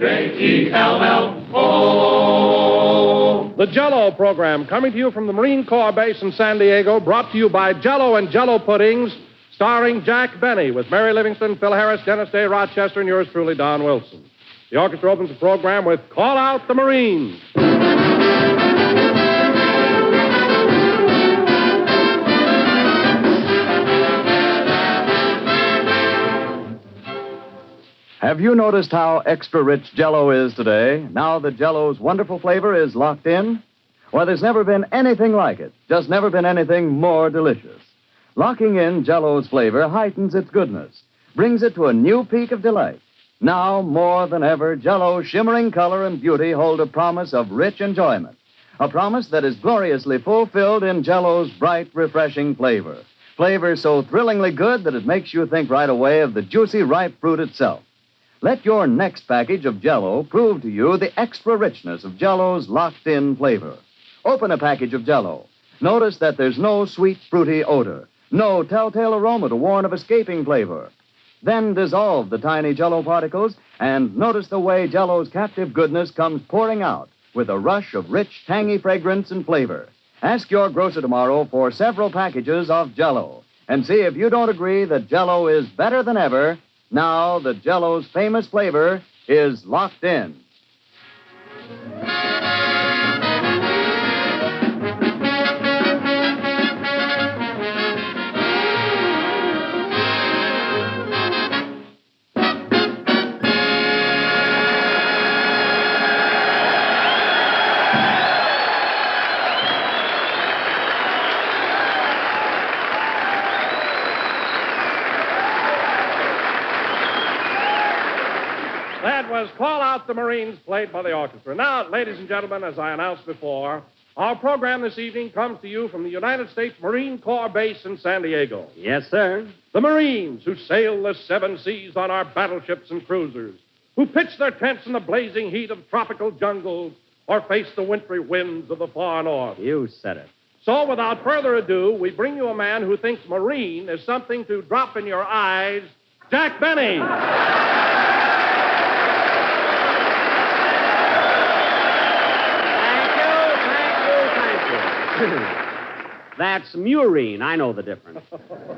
J-E-L-L-O. The Jell-O program, coming to you from the Marine Corps Base in San Diego, brought to you by Jell-O and Jell-O Puddings, starring Jack Benny, with Mary Livingston, Phil Harris, Dennis Day, Rochester, and yours truly, Don Wilson. The orchestra opens the program with Call Out the Marines. Have you noticed how extra rich Jell-O is today, now that Jell-O's wonderful flavor is locked in? Well, there's never been anything like it, just never been anything more delicious. Locking in Jell-O's flavor heightens its goodness, brings it to a new peak of delight. Now, more than ever, Jell-O's shimmering color and beauty hold a promise of rich enjoyment, a promise that is gloriously fulfilled in Jell-O's bright, refreshing flavor. Flavor so thrillingly good that it makes you think right away of the juicy, ripe fruit itself. Let your next package of Jell-O prove to you the extra richness of Jell-O's locked-in flavor. Open a package of Jell-O. Notice that there's no sweet, fruity odor, no telltale aroma to warn of escaping flavor. Then dissolve the tiny Jell-O particles and notice the way Jell-O's captive goodness comes pouring out with a rush of rich, tangy fragrance and flavor. Ask your grocer tomorrow for several packages of Jell-O and see if you don't agree that Jell-O is better than ever now that Jell-O's famous flavor is locked in. Was Call Out the Marines, played by the orchestra. Now, ladies and gentlemen, as I announced before, our program this evening comes to you from the United States Marine Corps Base in San Diego. Yes, sir. The Marines who sail the seven seas on our battleships and cruisers, who pitch their tents in the blazing heat of tropical jungles or face the wintry winds of the far north. You said it. So, without further ado, we bring you a man who thinks Marine is something to drop in your eyes, Jack Benny. That's murine. I know the difference.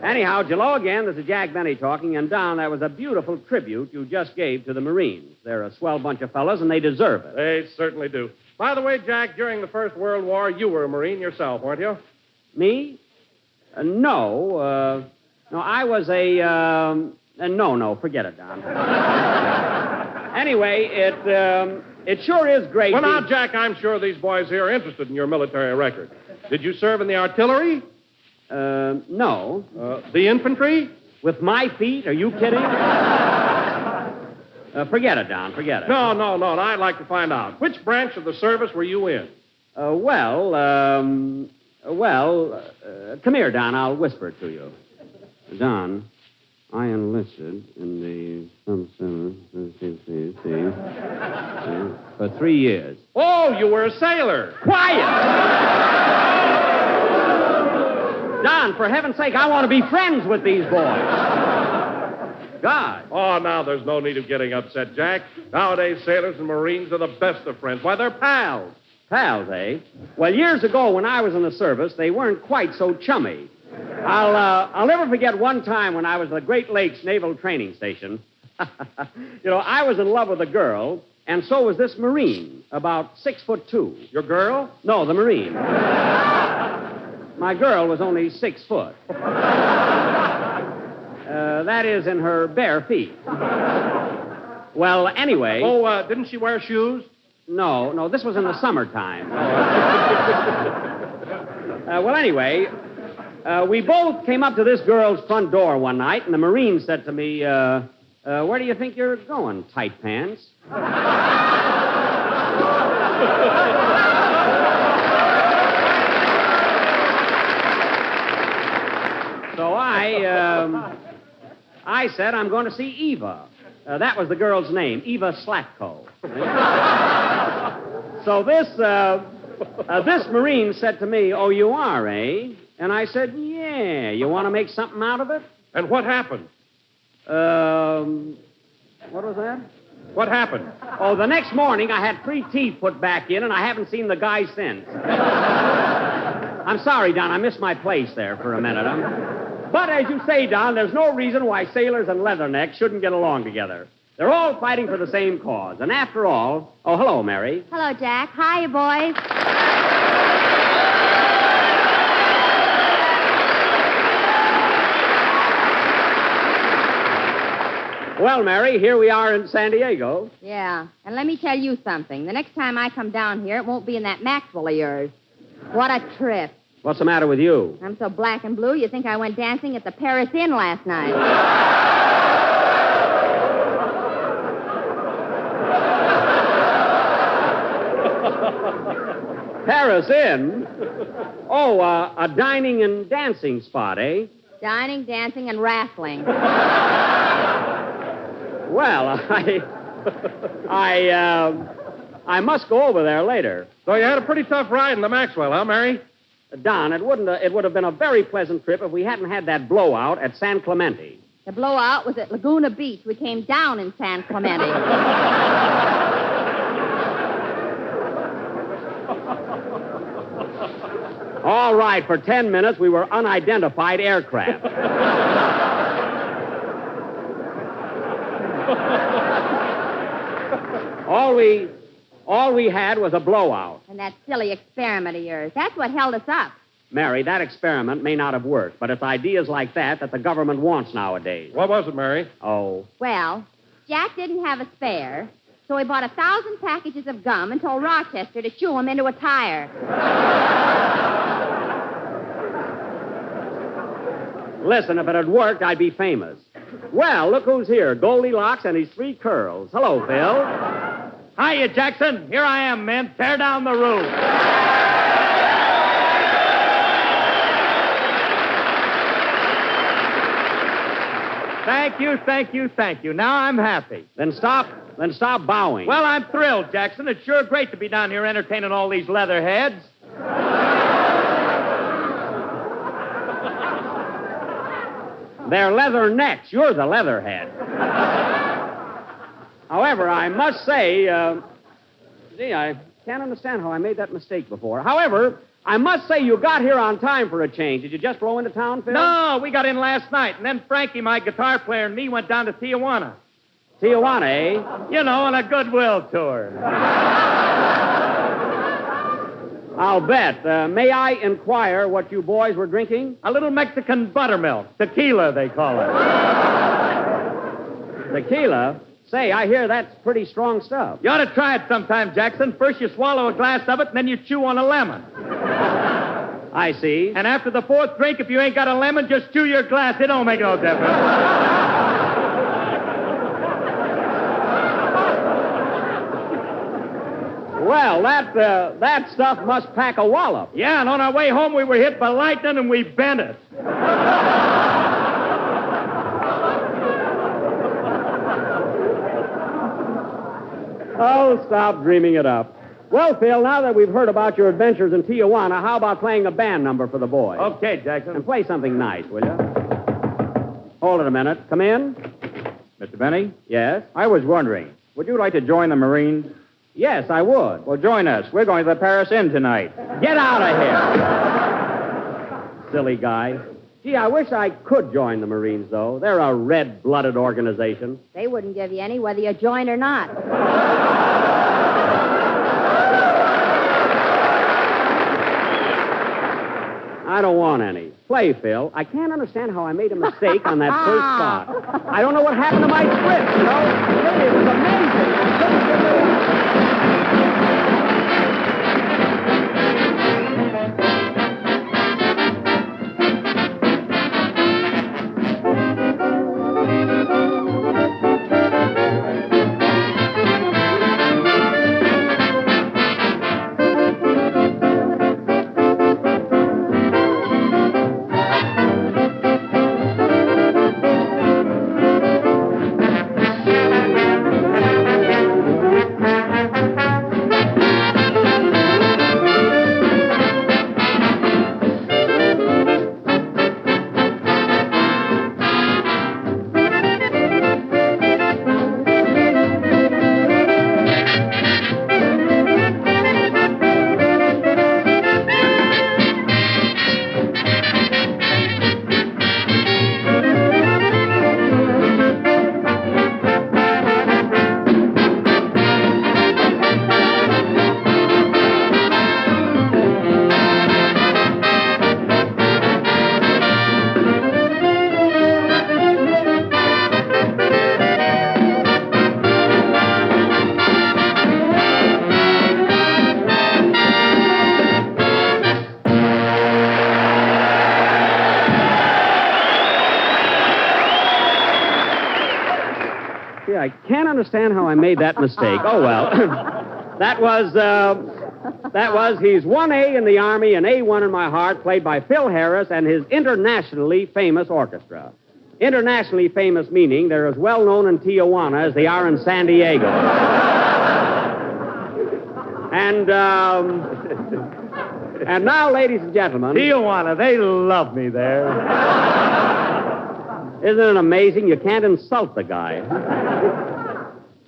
Anyhow, Jell-O again. This is Jack Benny talking. And, Don, that was a beautiful tribute you just gave to the Marines. They're a swell bunch of fellas, and they deserve it. They certainly do. By the way, Jack, during the First World War, you were a Marine yourself, weren't you? Me? No. No, I was a... No, forget it, Don. Anyway, it sure is great. Well, now, Jack, I'm sure these boys here are interested in your military record. Did you serve in the artillery? No. The infantry? With my feet? Are you kidding? Forget it, Don. Forget it. No. I'd like to find out. Which branch of the service were you in? Come here, Don. I'll whisper it to you. Don, I enlisted in the for 3 years. Oh, you were a sailor. Quiet! Don, for heaven's sake, I want to be friends with these boys. God. Oh, now there's no need of getting upset, Jack. Nowadays, sailors and Marines are the best of friends. Why, they're pals. Pals, eh? Well, years ago, when I was in the service, they weren't quite so chummy. I'll never forget one time when I was at the Great Lakes Naval Training Station. I was in love with a girl, and so was this Marine, about 6'2". Your girl? No, the Marine. My girl was only 6 foot. That is, in her bare feet. Well, anyway... Oh, didn't she wear shoes? No, this was in the summertime. Well, anyway... we both came up to this girl's front door one night, and the Marine said to me, where do you think you're going, tight pants? So I said, I'm going to see Eva. That was the girl's name, Eva Slatko. So this Marine said to me, oh, you are, eh? And I said, yeah. You want to make something out of it? And what happened? What was that? What happened? Oh, the next morning I had 3 teeth put back in, and I haven't seen the guy since. I'm sorry, Don. I missed my place there for a minute. But as you say, Don, there's no reason why sailors and leathernecks shouldn't get along together. They're all fighting for the same cause. And after all... Oh, hello, Mary. Hello, Jack. Hiya, boys. Well, Mary, here we are in San Diego. Yeah, and let me tell you something. The next time I come down here, it won't be in that Maxwell of yours. What a trip. What's the matter with you? I'm so black and blue, you think I went dancing at the Paris Inn last night. Paris Inn? Oh, a dining and dancing spot, eh? Dining, dancing, and wrestling. Well, I must go over there later. So you had a pretty tough ride in the Maxwell, huh, Mary? Don, it would have been a very pleasant trip if we hadn't had that blowout at San Clemente. The blowout was at Laguna Beach. We came down in San Clemente. All right, for 10 minutes, we were unidentified aircraft. All we had was a blowout. And that silly experiment of yours. That's what held us up. Mary, that experiment may not have worked, but it's ideas like that the government wants nowadays. What was it, Mary? Oh. Well, Jack didn't have a spare, so he bought 1,000 packages of gum and told Rochester to chew them into a tire. Listen, if it had worked, I'd be famous. Well, look who's here. Goldilocks and his 3 curls. Hello, Phil. Hiya, Jackson. Here I am, men. Tear down the roof. Thank you. Now I'm happy. Then stop bowing. Well, I'm thrilled, Jackson. It's sure great to be down here entertaining all these leatherheads. They're leather necks. You're the leatherhead. However, I must say, I can't understand how I made that mistake before. However, I must say you got here on time for a change. Did you just blow into town, Phil? No, we got in last night, and then Frankie, my guitar player, and me went down to Tijuana. Tijuana, eh? You know, on a goodwill tour. I'll bet. May I inquire what you boys were drinking? A little Mexican buttermilk. Tequila, they call it. Tequila? Say, I hear that's pretty strong stuff. You ought to try it sometime, Jackson. First you swallow a glass of it, and then you chew on a lemon. I see. And after the 4th drink, if you ain't got a lemon, just chew your glass. It don't make no difference. Well, that stuff must pack a wallop. Yeah, and on our way home, we were hit by lightning, and we bent it. Oh, stop dreaming it up. Well, Phil, now that we've heard about your adventures in Tijuana, how about playing a band number for the boys? Okay, Jackson. And play something nice, will you? Hold it a minute. Come in. Mr. Benny? Yes? I was wondering, would you like to join the Marines? Yes, I would. Well, join us. We're going to the Paris Inn tonight. Get out of here. Silly guy. Gee, I wish I could join the Marines, though. They're a red-blooded organization. They wouldn't give you any whether you joined or not. I don't want any. Play, Phil. I can't understand how I made a mistake on that first spot. I don't know what happened to my script, you know? Really, it was amazing. I couldn't figure it out. understand how I made that mistake. Oh, well. That was, he's 1A in the Army and A1 in my heart, played by Phil Harris and his internationally famous orchestra. Internationally famous meaning they're as well known in Tijuana as they are in San Diego. And now, ladies and gentlemen... Tijuana, they love me there. Isn't it amazing? You can't insult the guy.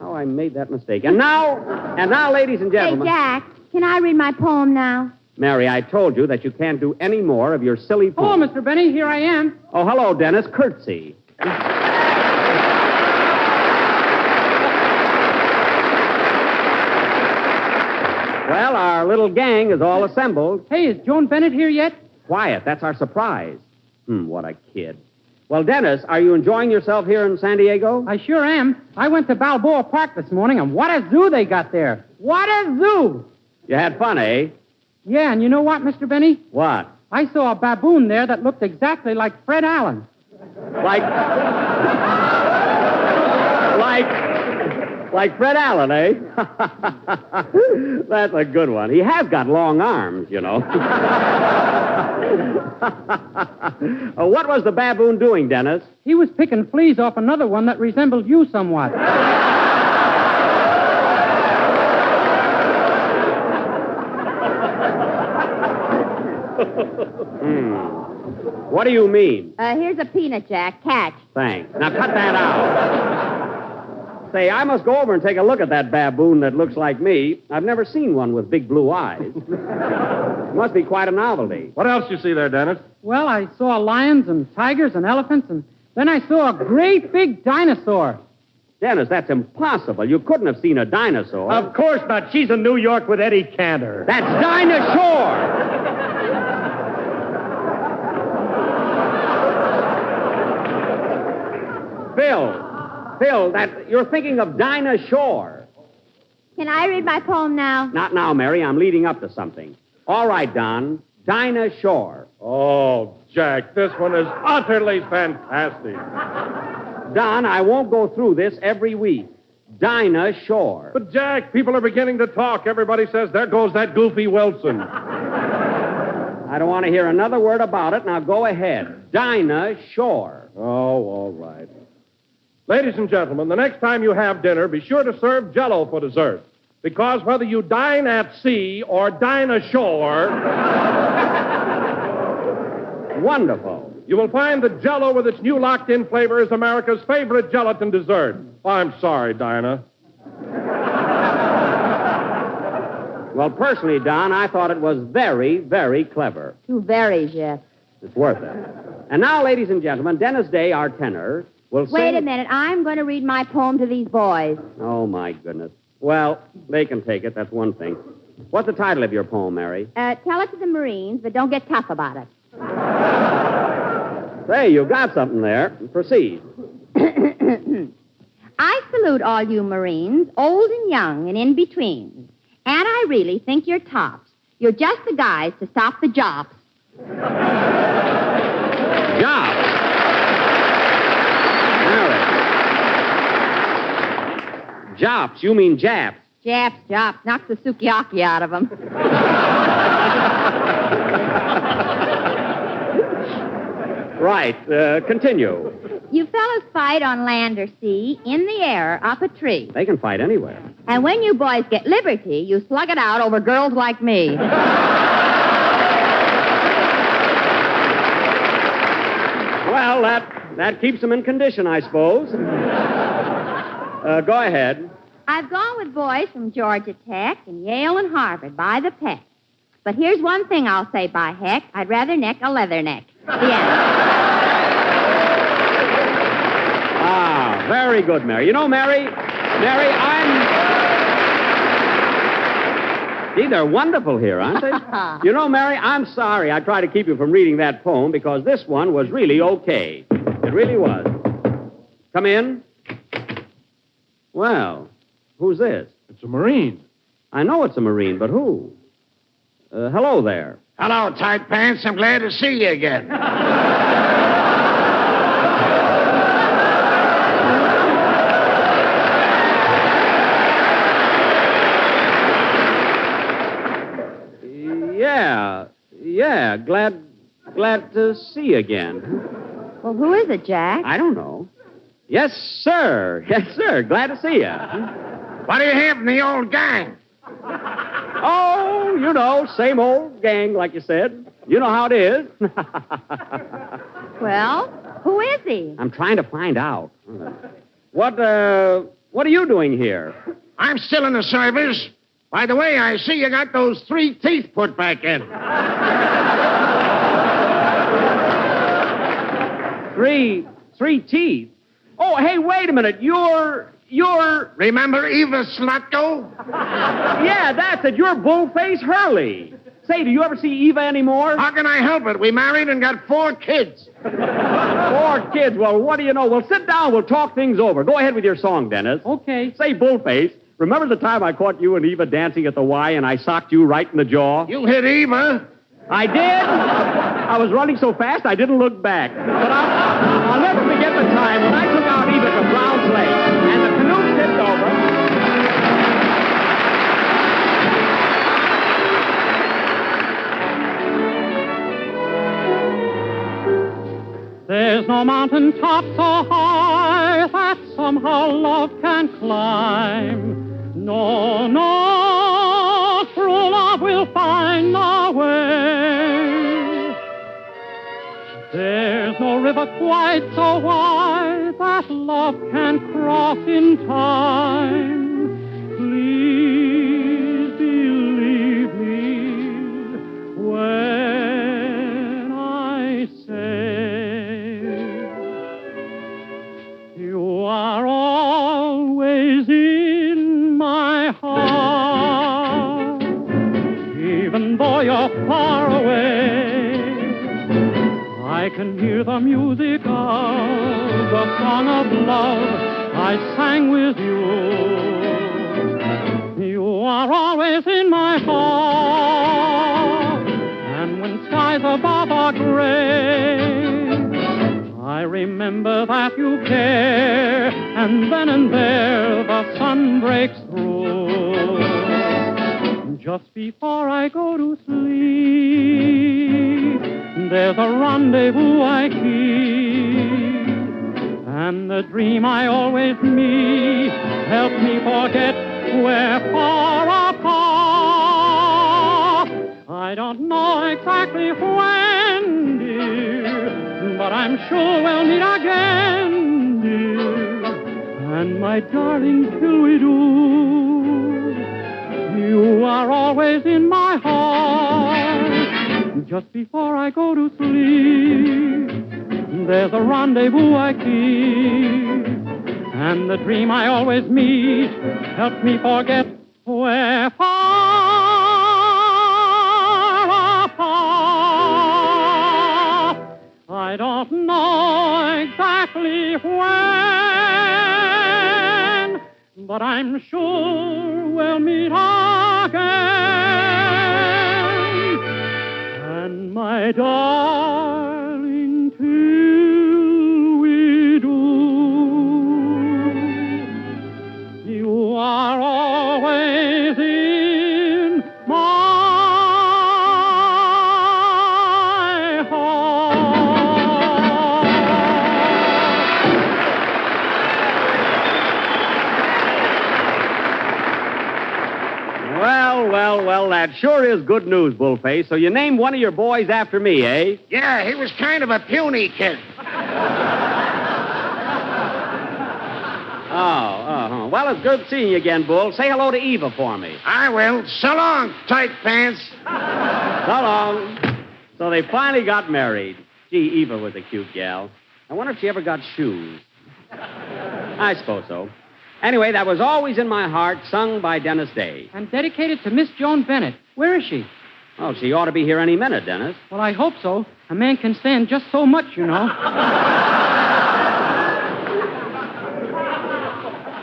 Oh, I made that mistake. And now, ladies and gentlemen... Hey, Jack, can I read my poem now? Mary, I told you that you can't do any more of your silly poem. Hello, Mr. Benny. Here I am. Oh, hello, Dennis. Curtsy. Well, our little gang is all assembled. Hey, is Joan Bennett here yet? Quiet. That's our surprise. What a kid. Well, Dennis, are you enjoying yourself here in San Diego? I sure am. I went to Balboa Park this morning, and what a zoo they got there. What a zoo! You had fun, eh? Yeah, and you know what, Mr. Benny? What? I saw a baboon there that looked exactly like Fred Allen. Like Fred Allen, eh? That's a good one. He has got long arms, you know. What was the baboon doing, Dennis? He was picking fleas off another one that resembled you somewhat. What do you mean? Here's a peanut, Jack. Catch. Thanks. Now cut that out. Say, I must go over and take a look at that baboon that looks like me. I've never seen one with big blue eyes. Must be quite a novelty. What else you see there, Dennis? Well, I saw lions and tigers and elephants, and then I saw a great big dinosaur. Dennis, that's impossible. You couldn't have seen a dinosaur. Of course not. She's in New York with Eddie Cantor. That's Dinosaur! Phil, you're thinking of Dinah Shore. Can I read my poem now? Not now, Mary. I'm leading up to something. All right, Don. Dinah Shore. Oh, Jack, this one is utterly fantastic. Don, I won't go through this every week. Dinah Shore. But, Jack, people are beginning to talk. Everybody says, there goes that goofy Wilson. I don't want to hear another word about it. Now go ahead. Dinah Shore. Oh, all right. Ladies and gentlemen, the next time you have dinner, be sure to serve Jell-O for dessert. Because whether you dine at sea or dine ashore... Wonderful. You will find that Jell-O with its new locked-in flavor is America's favorite gelatin dessert. I'm sorry, Dinah. Well, personally, Don, I thought it was very, very clever. Too very, Jeff. It's worth it. And now, ladies and gentlemen, Dennis Day, our tenor, will sing... Wait a minute. I'm going to read my poem to these boys. Oh, my goodness. Well, they can take it. That's one thing. What's the title of your poem, Mary? Tell it to the Marines, but don't get tough about it. Say, you got something there. Proceed. I salute all you Marines, old and young and in between. And I really think you're tops. You're just the guys to stop the jops. Jops? Mary. Jops? You mean Japs? Japs, jops. Knocks the sukiyaki out of them. Right. Continue. You fellas fight on land or sea, in the air, up a tree. They can fight anywhere. And when you boys get liberty, you slug it out over girls like me. Well, that keeps them in condition, I suppose. Go ahead. I've gone with boys from Georgia Tech and Yale and Harvard by the peck. But here's one thing I'll say by heck. I'd rather neck a leather neck. The end. Ah, very good, Mary. You know, Mary, Gee, they're wonderful here, aren't they? You know, Mary, I'm sorry I tried to keep you from reading that poem because this one was really okay. It really was. Come in. Well, who's this? It's a Marine. I know it's a Marine, but who? Hello there. Hello, tight pants. I'm glad to see you again. Yeah, glad to see you again. Well, who is it, Jack? I don't know. Yes, sir. Yes, sir. Glad to see you. What do you have in the old gang? Oh, you know, same old gang, like you said. You know how it is. Well, who is he? I'm trying to find out. What are you doing here? I'm still in the service. By the way, I see you got those 3 teeth put back in. Three teeth? Oh, hey, wait a minute. You're... Remember Eva Slutko? Yeah, that's it. You're Bullface Hurley. Say, do you ever see Eva anymore? How can I help it? We married and got 4 kids. 4 kids. Well, what do you know? Well, sit down. We'll talk things over. Go ahead with your song, Dennis. Okay. Say, Bullface, remember the time I caught you and Eva dancing at the Y and I socked you right in the jaw? You hit Eva. I did. I was running so fast I didn't look back. But I'll never forget the time when I took out Eva from Brown's Lake and the canoe tipped over. There's no mountain top so high that somehow love can't climb. No, no, true love will find a way. There's no river quite so wide that love can't cross in time. Please believe me when I say you are always in my heart, even though you're far away. I can hear the music of the song of love I sang with you. You are always in my heart, and when skies above are gray, I remember that you care, and then and there the sun breaks through. Just before I go to sleep, there's a rendezvous I keep, and the dream I always meet helps me forget we're far apart. I don't know exactly when, dear, but I'm sure we'll meet again, dear. And my darling, till we do, you are always in my heart. Just before I go to sleep, there's a rendezvous I keep, and the dream I always meet helps me forget we're far apart. I don't know exactly when, but I'm sure we'll meet again. And my darling, till we do, you are always in my heart. Well, that sure is good news, Bullface. So you named one of your boys after me, eh? Yeah, he was kind of a puny kid. Oh. Well, it's good seeing you again, Bull. Say hello to Eva for me. I will. So long, tight pants. So long. So they finally got married. Gee, Eva was a cute gal. I wonder if she ever got shoes. I suppose so. Anyway, that was Always in My Heart, sung by Dennis Day. And dedicated to Miss Joan Bennett. Where is she? Oh, she ought to be here any minute, Dennis. Well, I hope so. A man can stand just so much, you know.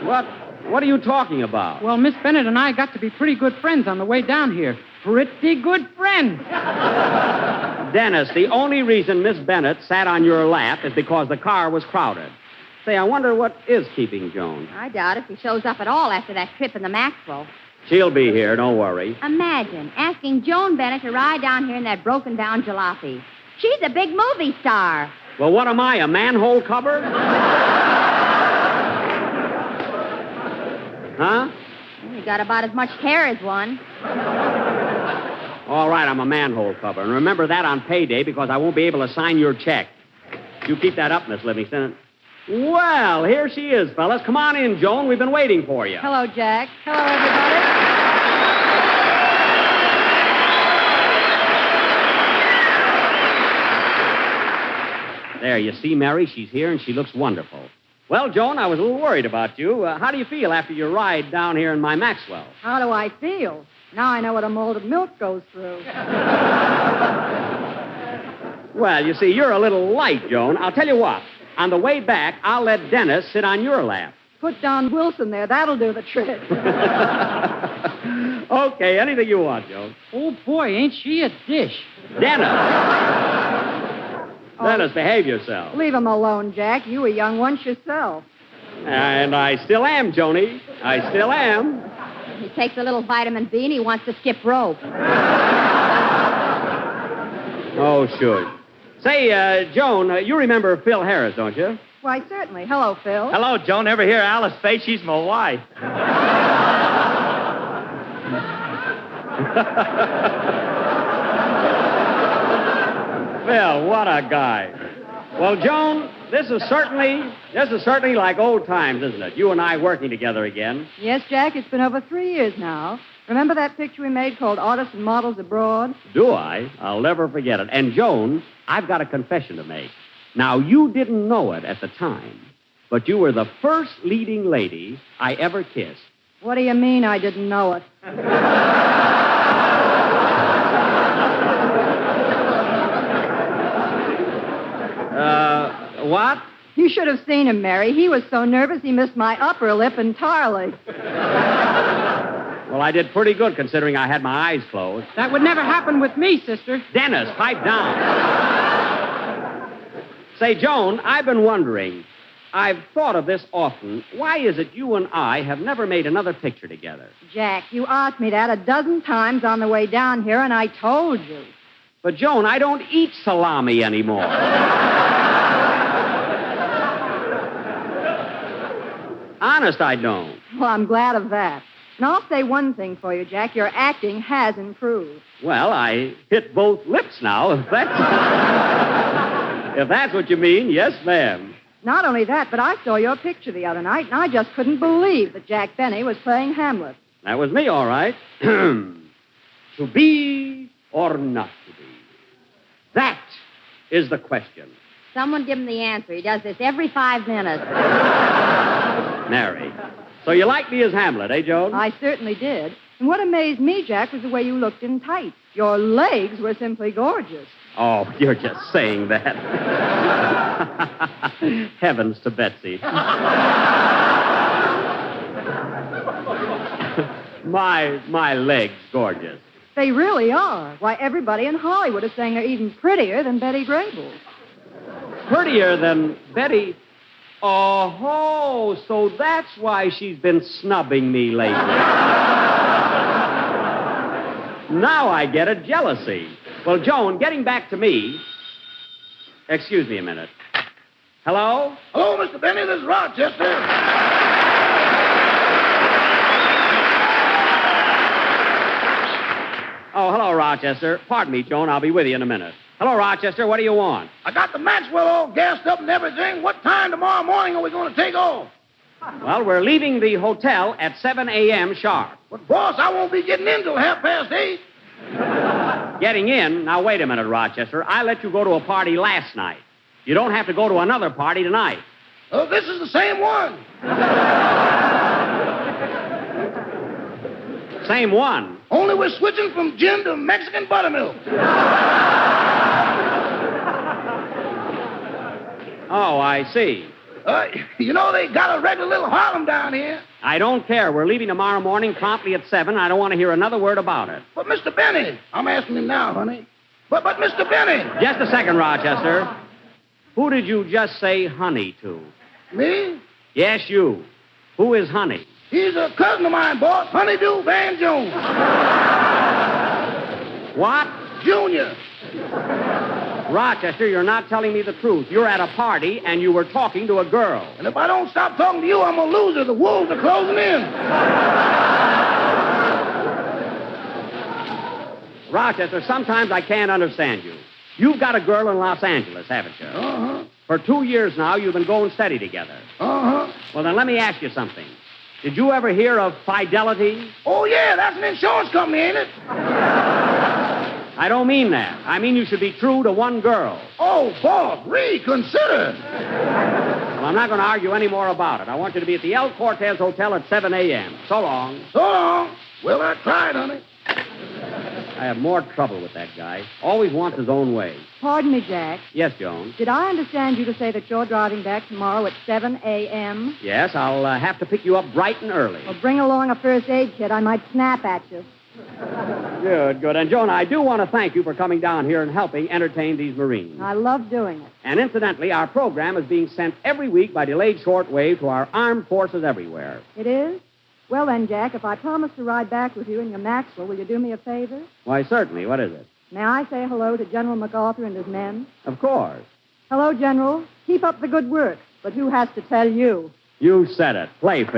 What are you talking about? Well, Miss Bennett and I got to be pretty good friends on the way down here. Pretty good friends. Dennis, the only reason Miss Bennett sat on your lap is because the car was crowded. Say, I wonder what is keeping Joan. I doubt if he shows up at all after that trip in the Maxwell. She'll be here, don't worry. Imagine asking Joan Bennett to ride down here in that broken-down jalopy. She's a big movie star. Well, what am I, a manhole cover? Huh? You got about as much hair as one. All right, I'm a manhole cover. And remember that on payday because I won't be able to sign your check. You keep that up, Miss Livingston. Well, here she is, fellas. Come on in, Joan. We've been waiting for you. Hello, Jack. Hello, everybody. There, you see, Mary, she's here and she looks wonderful. Well, Joan, I was a little worried about you. How do you feel after your ride down here in my Maxwell? How do I feel? Now I know what a mold of milk goes through. Well, you see, you're a little light, Joan. I'll tell you what. On the way back, I'll let Dennis sit on your lap. Put Don Wilson there. That'll do the trick. Okay, anything you want, Joan. Oh, boy, ain't she a dish. Dennis. Dennis, behave yourself. Leave him alone, Jack. You were young once yourself. And I still am, Joni. I still am. He takes a little vitamin B and he wants to skip rope. Oh, sure. Say, Joan, you remember Phil Harris, don't you? Why, certainly. Hello, Phil. Hello, Joan. Ever hear Alice say she's my wife? Phil, what a guy. Well, Joan, this is certainly like old times, isn't it? You and I working together again. Yes, Jack, it's been over 3 years now. Remember that picture we made called Artists and Models Abroad? Do I? I'll never forget it. And, Joan, I've got a confession to make. Now, you didn't know it at the time, but you were the first leading lady I ever kissed. What do you mean I didn't know it? What? You should have seen him, Mary. He was so nervous he missed my upper lip entirely. Well, I did pretty good considering I had my eyes closed. That would never happen with me, sister. Dennis, pipe down. Say, Joan, I've been wondering. I've thought of this often. Why is it you and I have never made another picture together? Jack, you asked me that a dozen times on the way down here, and I told you. But, Joan, I don't eat salami anymore. Honest, I don't. Well, I'm glad of that. And I'll say one thing for you, Jack. Your acting has improved. Well, I hit both lips now, if that's what you mean. Yes, ma'am. Not only that, but I saw your picture the other night, and I just couldn't believe that Jack Benny was playing Hamlet. That was me, all right. To be or not to be? That is the question. Someone give him the answer. He does this every 5 minutes. Mary. So you like me as Hamlet, eh, Joan? I certainly did. And what amazed me, Jack, was the way you looked in tights. Your legs were simply gorgeous. Oh, you're just saying that. Heavens to Betsy. my legs gorgeous. They really are. Why, everybody in Hollywood is saying they're even prettier than Betty Grable. Prettier than Betty? Oh, so that's why she's been snubbing me lately. Now I get it, jealousy. Well, Joan, getting back to me. Excuse me a minute. Hello? Hello, Mr. Benny. This is Rochester. Oh, hello, Rochester. Pardon me, Joan. I'll be with you in a minute. Hello, Rochester. What do you want? I got the Maxwell all gassed up and everything. What time tomorrow morning are we going to take off? Well, we're leaving the hotel at 7 a.m. sharp. But, boss, I won't be getting in till 8:30. Getting in? Now, wait a minute, Rochester. I let you go to a party last night. You don't have to go to another party tonight. Oh, this is the same one. Same one. Only we're switching from gin to Mexican buttermilk. Oh, I see. You know, they got a regular little Harlem down here. I don't care. We're leaving tomorrow morning promptly at 7. I don't want to hear another word about it. But, Mr. Benny, I'm asking him now, honey. But, Mr. Benny. Just a second, Rochester. Who did you just say honey to? Me? Yes, you. Who is honey? He's a cousin of mine, boss. Honeydew Van Jones. What? Junior. Rochester, you're not telling me the truth. You're at a party and you were talking to a girl. And if I don't stop talking to you, I'm going to lose her. The wolves are closing in. Rochester, sometimes I can't understand you. You've got a girl in Los Angeles, haven't you? Uh-huh. For 2 years now, you've been going steady together. Uh-huh. Well, then let me ask you something. Did you ever hear of Fidelity? Oh, yeah, that's an insurance company, ain't it? I don't mean that. I mean you should be true to one girl. Oh, boss, reconsider. Well, I'm not going to argue any more about it. I want you to be at the El Cortez Hotel at 7 a.m. So long. So long. Well, I tried, honey. I have more trouble with that guy. Always wants his own way. Pardon me, Jack. Yes, Joan? Did I understand you to say that you're driving back tomorrow at 7 a.m.? Yes, I'll have to pick you up bright and early. Well, bring along a first aid kit. I might snap at you. Good, good. And, Joan, I do want to thank you for coming down here and helping entertain these Marines. I love doing it. And incidentally, our program is being sent every week by delayed shortwave to our armed forces everywhere. It is? Well, then, Jack, if I promise to ride back with you in your Maxwell, will you do me a favor? Why, certainly. What is it? May I say hello to General MacArthur and his men? Of course. Hello, General. Keep up the good work. But who has to tell you? You said it. Play, Phil.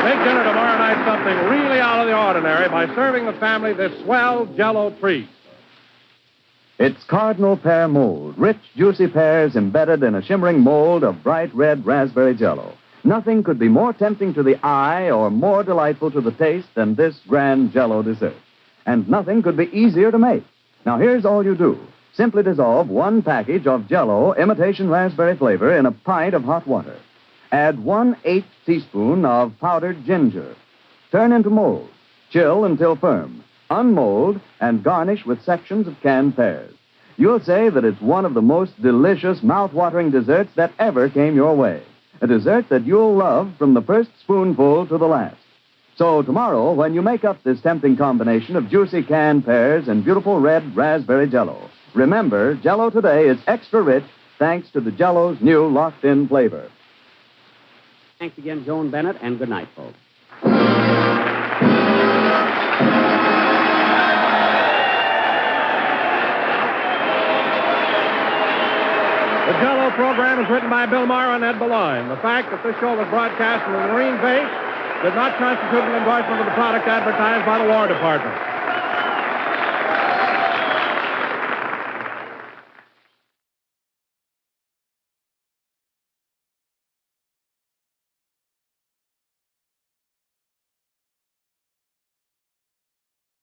Make dinner tomorrow night something really out of the ordinary by serving the family this swell Jell-O treat. It's Cardinal Pear Mold, rich, juicy pears embedded in a shimmering mold of bright red raspberry Jell-O. Nothing could be more tempting to the eye or more delightful to the taste than this grand Jell-O dessert. And nothing could be easier to make. Now, here's all you do. Simply dissolve 1 package of Jell-O imitation raspberry flavor in a pint of hot water. Add 1/8 teaspoon of powdered ginger. Turn into mold. Chill until firm. Unmold and garnish with sections of canned pears. You'll say that it's one of the most delicious, mouth-watering desserts that ever came your way. A dessert that you'll love from the first spoonful to the last. So tomorrow, when you make up this tempting combination of juicy canned pears and beautiful red raspberry Jell-O, remember, Jell-O today is extra rich thanks to the Jell-O's new locked-in flavor. Thanks again, Joan Bennett, and good night, folks. The Jell-O program is written by Bill Morrow and Ed Beloin. The fact that this show was broadcast from the Marine Base did not constitute an endorsement of the product advertised by the War Department.